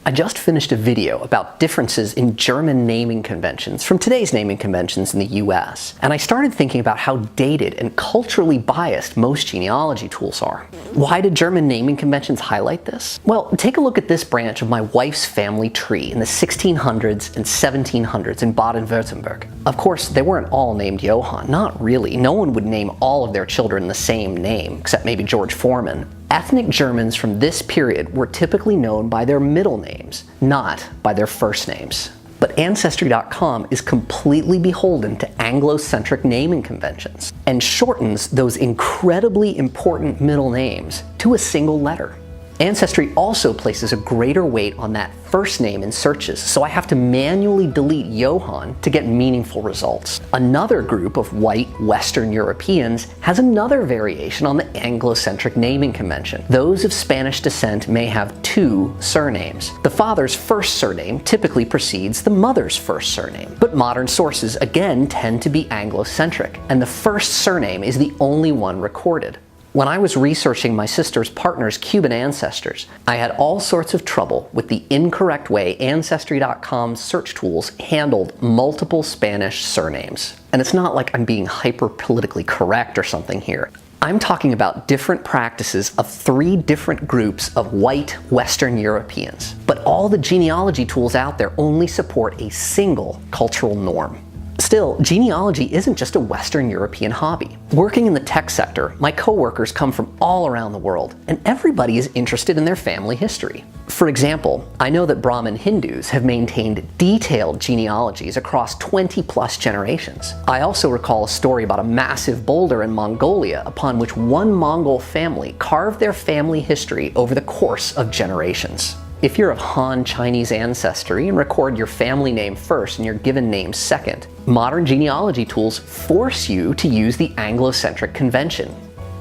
I just finished a video about differences in German naming conventions from today's naming conventions in the US, and I started thinking about how dated and culturally biased most genealogy tools are. Why did German naming conventions highlight this? Well, take a look at this branch of my wife's family tree in the 1600s and 1700s in Baden-Württemberg. Of course, they weren't all named Johann, not really. No one would name all of their children the same name, except maybe George Foreman. Ethnic Germans from this period were typically known by their middle names, not by their first names. But Ancestry.com is completely beholden to Anglo-centric naming conventions and shortens those incredibly important middle names to a single letter. Ancestry also places a greater weight on that first name in searches, so I have to manually delete Johann to get meaningful results. Another group of white Western Europeans has another variation on the Anglo-centric naming convention. Those of Spanish descent may have two surnames. The father's first surname typically precedes the mother's first surname, but modern sources again tend to be Anglo-centric, and the first surname is the only one recorded. When I was researching my sister's partner's Cuban ancestors, I had all sorts of trouble with the incorrect way Ancestry.com's search tools handled multiple Spanish surnames. And it's not like I'm being hyper-politically correct or something here. I'm talking about different practices of three different groups of white Western Europeans. But all the genealogy tools out there only support a single cultural norm. Still, genealogy isn't just a Western European hobby. Working in the tech sector, my coworkers come from all around the world, and everybody is interested in their family history. For example, I know that Brahmin Hindus have maintained detailed genealogies across 20+ generations. I also recall a story about a massive boulder in Mongolia upon which one Mongol family carved their family history over the course of generations. If you're of Han Chinese ancestry and record your family name first and your given name second, modern genealogy tools force you to use the Anglo-centric convention.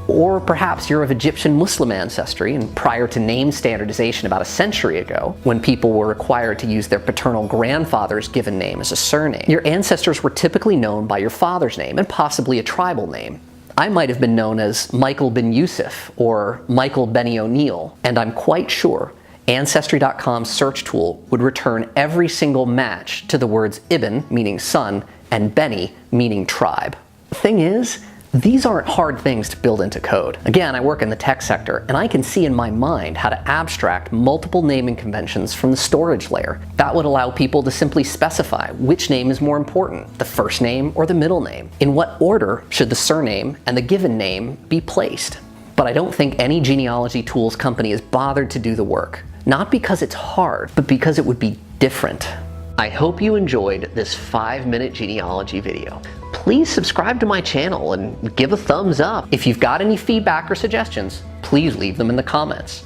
Or perhaps you're of Egyptian Muslim ancestry, and prior to name standardization about a century ago, when people were required to use their paternal grandfather's given name as a surname, your ancestors were typically known by your father's name and possibly a tribal name. I might have been known as Michael bin Yusuf or Michael Benny O'Neill, and I'm quite sure Ancestry.com's search tool would return every single match to the words Ibn, meaning son, and Beni, meaning tribe. The thing is, these aren't hard things to build into code. Again, I work in the tech sector, and I can see in my mind how to abstract multiple naming conventions from the storage layer. That would allow people to simply specify which name is more important, the first name or the middle name. In what order should the surname and the given name be placed? But I don't think any genealogy tools company has bothered to do the work. Not because it's hard, but because it would be different. I hope you enjoyed this 5-minute genealogy video. Please subscribe to my channel and give a thumbs up. If you've got any feedback or suggestions, please leave them in the comments.